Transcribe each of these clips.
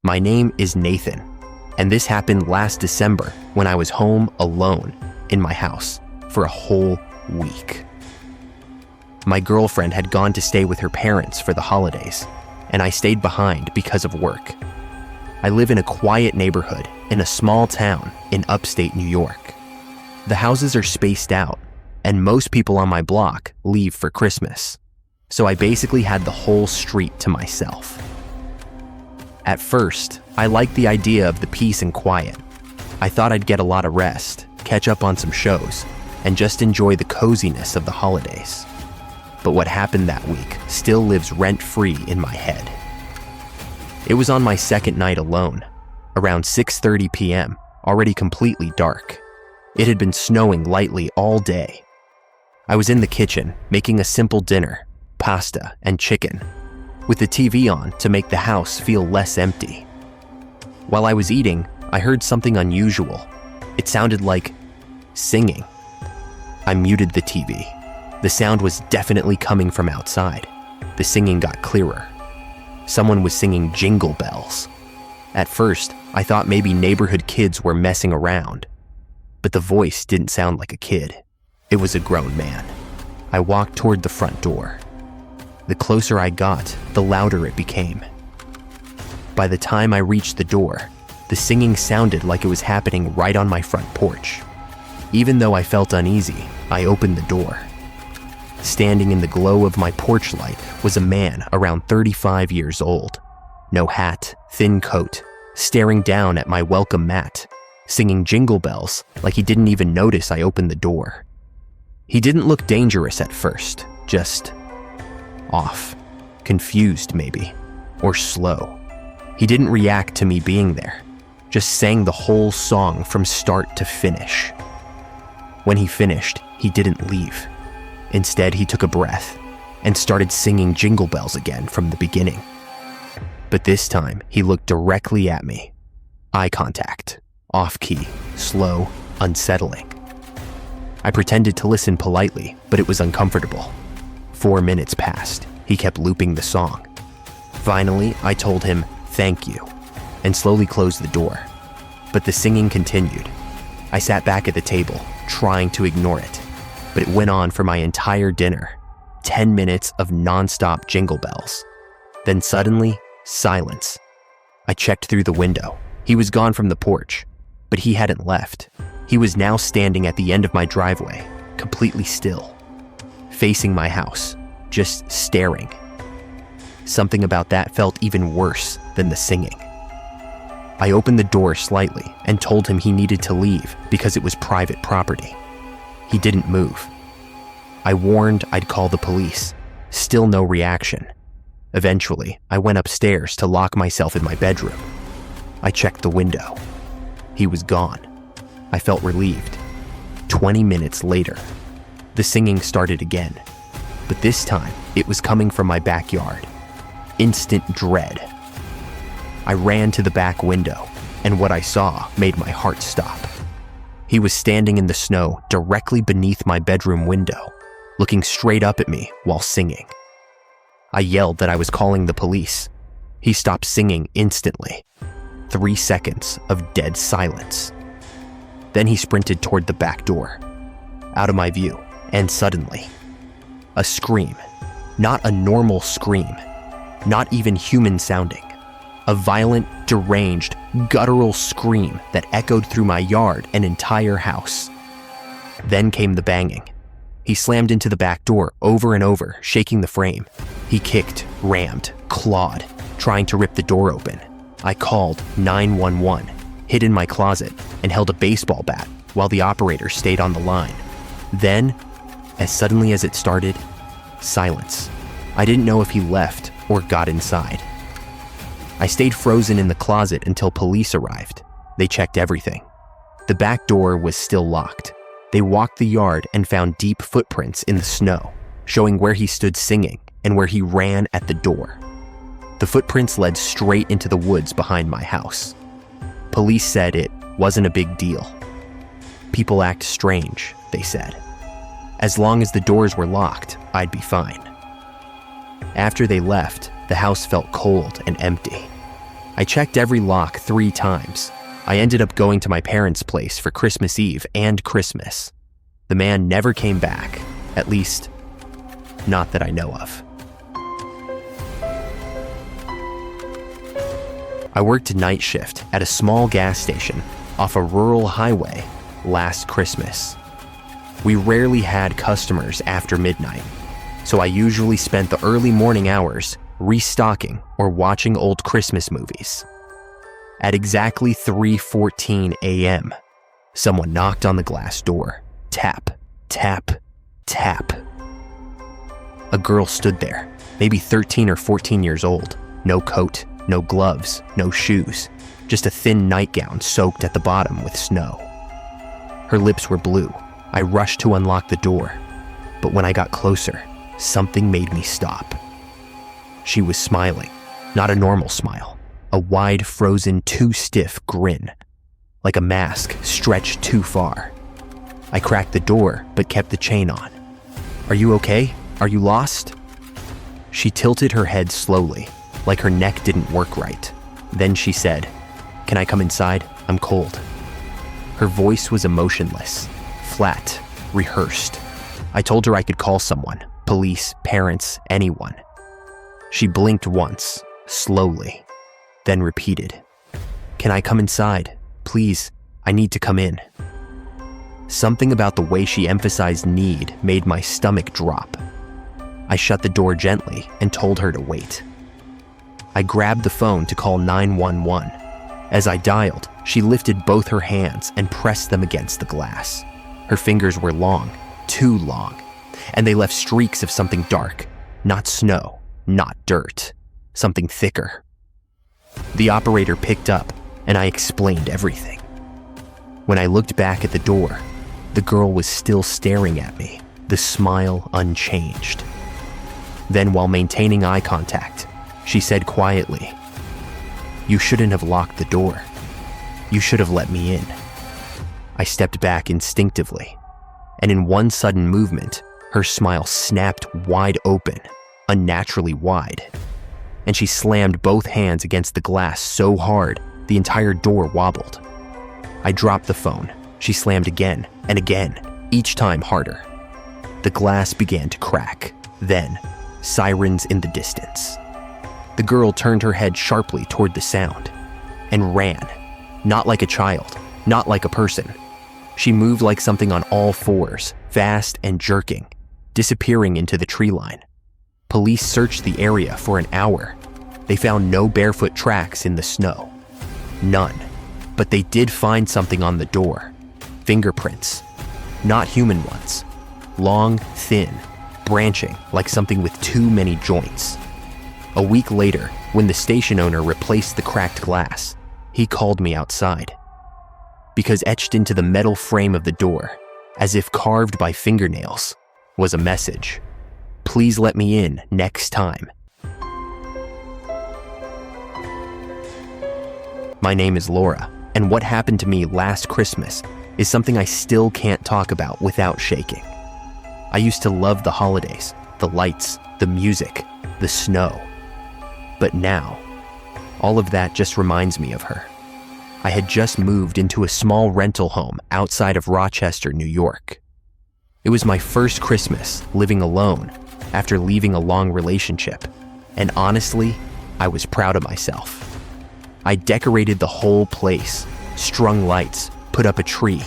My name is Nathan, and this happened last December when I was home alone in my house for a whole week. My girlfriend had gone to stay with her parents for the holidays, and I stayed behind because of work. I live in a quiet neighborhood in a small town in upstate New York. The houses are spaced out, and most people on my block leave for Christmas, so I basically had the whole street to myself. At first, I liked the idea of the peace and quiet. I thought I'd get a lot of rest, catch up on some shows, and just enjoy the coziness of the holidays. But what happened that week still lives rent-free in my head. It was on my second night alone, around 6:30 p.m., already completely dark. It had been snowing lightly all day. I was in the kitchen making a simple dinner, pasta and chicken, with the TV on to make the house feel less empty. While I was eating, I heard something unusual. It sounded like singing. I muted the TV. The sound was definitely coming from outside. The singing got clearer. Someone was singing Jingle Bells. At first, I thought maybe neighborhood kids were messing around, but the voice didn't sound like a kid. It was a grown man. I walked toward the front door. The closer I got, the louder it became. By the time I reached the door, the singing sounded like it was happening right on my front porch. Even though I felt uneasy, I opened the door. Standing in the glow of my porch light was a man around 35 years old. No hat, thin coat, staring down at my welcome mat, singing Jingle Bells like he didn't even notice I opened the door. He didn't look dangerous at first, just off, confused maybe, or slow. He didn't react to me being there, just sang the whole song from start to finish. When he finished, he didn't leave. Instead, he took a breath and started singing Jingle Bells again from the beginning. But this time, he looked directly at me. Eye contact, off-key, slow, unsettling. I pretended to listen politely, but it was uncomfortable. 4 minutes passed. He kept looping the song. Finally, I told him, "Thank you," and slowly closed the door. But the singing continued. I sat back at the table, trying to ignore it, but it went on for my entire dinner. 10 minutes of nonstop Jingle Bells. Then suddenly, silence. I checked through the window. He was gone from the porch, but he hadn't left. He was now standing at the end of my driveway, completely still, facing my house, just staring. Something about that felt even worse than the singing. I opened the door slightly and told him he needed to leave because it was private property. He didn't move. I warned I'd call the police. Still no reaction. Eventually, I went upstairs to lock myself in my bedroom. I checked the window. He was gone. I felt relieved. 20 minutes later, the singing started again, but this time it was coming from my backyard. Instant dread. I ran to the back window, and what I saw made my heart stop. He was standing in the snow directly beneath my bedroom window, looking straight up at me while singing. I yelled that I was calling the police. He stopped singing instantly. 3 seconds of dead silence. Then he sprinted toward the back door, out of my view, and suddenly, a scream. Not a normal scream, not even human sounding. A violent, deranged, guttural scream that echoed through my yard and entire house. Then came the banging. He slammed into the back door over and over, shaking the frame. He kicked, rammed, clawed, trying to rip the door open. I called 911, hid in my closet, and held a baseball bat while the operator stayed on the line. Then, as suddenly as it started, silence. I didn't know if he left or got inside. I stayed frozen in the closet until police arrived. They checked everything. The back door was still locked. They walked the yard and found deep footprints in the snow, showing where he stood singing and where he ran at the door. The footprints led straight into the woods behind my house. Police said it wasn't a big deal. People act strange, they said. As long as the doors were locked, I'd be fine. After they left, the house felt cold and empty. I checked every lock 3 times. I ended up going to my parents' place for Christmas Eve and Christmas. The man never came back, at least, not that I know of. I worked night shift at a small gas station off a rural highway last Christmas. We rarely had customers after midnight, so I usually spent the early morning hours restocking or watching old Christmas movies. At exactly 3:14 a.m., someone knocked on the glass door. Tap, tap, tap. A girl stood there, maybe 13 or 14 years old. No coat, no gloves, no shoes, just a thin nightgown soaked at the bottom with snow. Her lips were blue. I rushed to unlock the door, but when I got closer, something made me stop. She was smiling, not a normal smile, a wide, frozen, too stiff grin, like a mask stretched too far. I cracked the door, but kept the chain on. "Are you okay? Are you lost?" She tilted her head slowly, like her neck didn't work right. Then she said, "Can I come inside? I'm cold." Her voice was emotionless, flat, rehearsed. I told her I could call someone, police, parents, anyone. She blinked once, slowly, then repeated, "Can I come inside? Please, I need to come in." Something about the way she emphasized need made my stomach drop. I shut the door gently and told her to wait. I grabbed the phone to call 911. As I dialed, she lifted both her hands and pressed them against the glass. Her fingers were long, too long, and they left streaks of something dark, not snow, not dirt, something thicker. The operator picked up, and I explained everything. When I looked back at the door, the girl was still staring at me, the smile unchanged. Then, while maintaining eye contact, she said quietly, "You shouldn't have locked the door. You should have let me in." I stepped back instinctively, and in one sudden movement, her smile snapped wide open, unnaturally wide, and she slammed both hands against the glass so hard the entire door wobbled. I dropped the phone. She slammed again and again, each time harder. The glass began to crack. Then, sirens in the distance. The girl turned her head sharply toward the sound and ran, not like a child, not like a person. She moved like something on all fours, fast and jerking, disappearing into the tree line. Police searched the area for an hour. They found no barefoot tracks in the snow. None. But they did find something on the door. Fingerprints. Not human ones. Long, thin, branching like something with too many joints. A week later, when the station owner replaced the cracked glass, he called me outside. Because etched into the metal frame of the door, as if carved by fingernails, was a message. "Please let me in next time." My name is Laura, and what happened to me last Christmas is something I still can't talk about without shaking. I used to love the holidays, the lights, the music, the snow. But now, all of that just reminds me of her. I had just moved into a small rental home outside of Rochester, New York. It was my first Christmas living alone after leaving a long relationship, and honestly, I was proud of myself. I decorated the whole place, strung lights, put up a tree,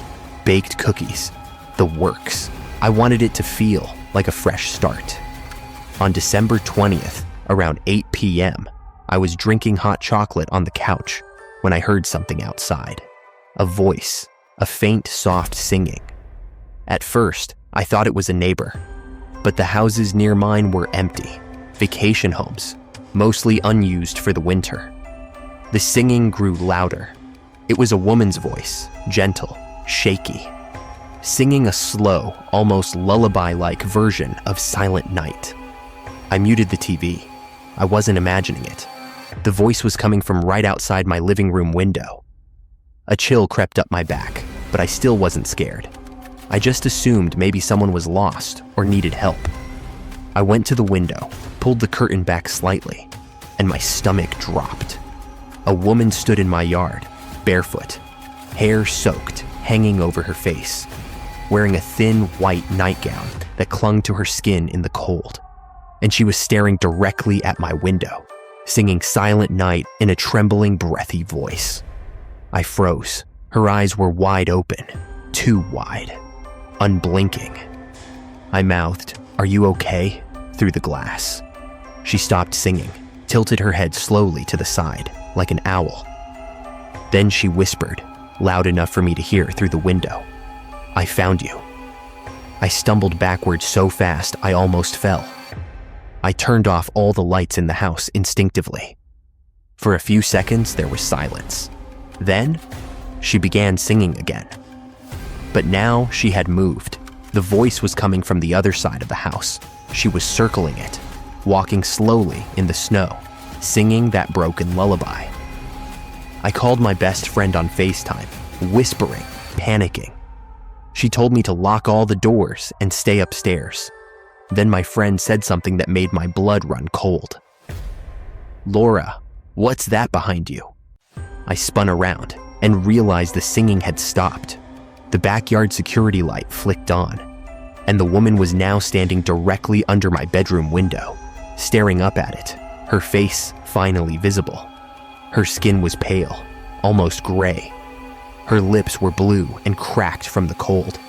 baked cookies, the works. I wanted it to feel like a fresh start. On December 20th, around 8 p.m., I was drinking hot chocolate on the couch when I heard something outside. A voice, a faint, soft singing. At first, I thought it was a neighbor, but the houses near mine were empty, vacation homes, mostly unused for the winter. The singing grew louder. It was a woman's voice, gentle, shaky, singing a slow, almost lullaby-like version of Silent Night. I muted the TV. I wasn't imagining it. The voice was coming from right outside my living room window. A chill crept up my back, but I still wasn't scared. I just assumed maybe someone was lost or needed help. I went to the window, pulled the curtain back slightly, and my stomach dropped. A woman stood in my yard, barefoot, hair soaked, hanging over her face, wearing a thin white nightgown that clung to her skin in the cold. And she was staring directly at my window, singing Silent Night in a trembling, breathy voice. I froze. Her eyes were wide open, too wide, unblinking. I mouthed, "Are you okay?" through the glass. She stopped singing, tilted her head slowly to the side, like an owl. Then she whispered, loud enough for me to hear through the window, "I found you." I stumbled backwards so fast I almost fell. I turned off all the lights in the house instinctively. For a few seconds, there was silence. Then, she began singing again. But now she had moved. The voice was coming from the other side of the house. She was circling it, walking slowly in the snow, singing that broken lullaby. I called my best friend on FaceTime, whispering, panicking. She told me to lock all the doors and stay upstairs. Then my friend said something that made my blood run cold. "Laura, what's that behind you?" I spun around and realized the singing had stopped. The backyard security light flicked on, and the woman was now standing directly under my bedroom window, staring up at it, her face finally visible. Her skin was pale, almost gray. Her lips were blue and cracked from the cold,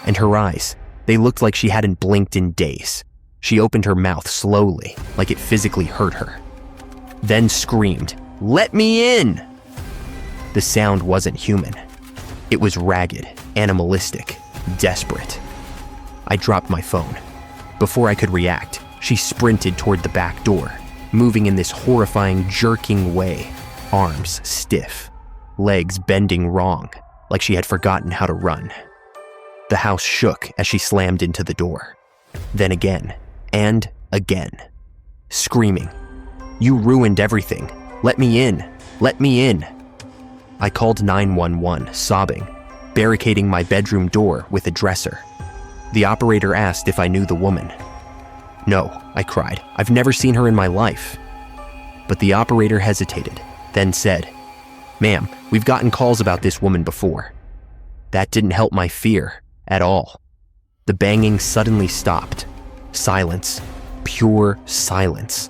and her eyes, they looked like she hadn't blinked in days. She opened her mouth slowly, like it physically hurt her. Then screamed, "Let me in!" The sound wasn't human. It was ragged, animalistic, desperate. I dropped my phone. Before I could react, she sprinted toward the back door, moving in this horrifying, jerking way, arms stiff, legs bending wrong, like she had forgotten how to run. The house shook as she slammed into the door. Then again, and again, screaming, "You ruined everything. Let me in. Let me in." I called 911, sobbing, barricading my bedroom door with a dresser. The operator asked if I knew the woman. "No," I cried. "I've never seen her in my life." But the operator hesitated, then said, "Ma'am, we've gotten calls about this woman before." That didn't help my fear at all. The banging suddenly stopped. Silence, pure silence.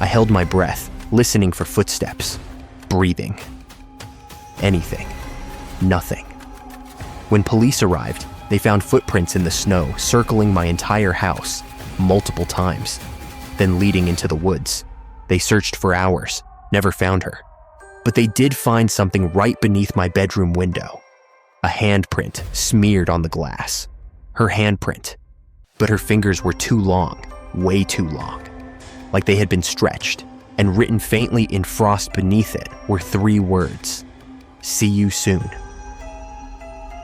I held my breath, listening for footsteps, breathing. Anything. Nothing. When police arrived, they found footprints in the snow circling my entire house multiple times, then leading into the woods. They searched for hours, never found her. But they did find something right beneath my bedroom window. A handprint smeared on the glass. Her handprint. But her fingers were too long, way too long. Like they had been stretched, and written faintly in frost beneath it were 3 words. "See you soon."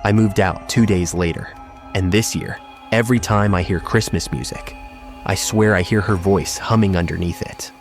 I moved out 2 days later, and this year, every time I hear Christmas music, I swear I hear her voice humming underneath it.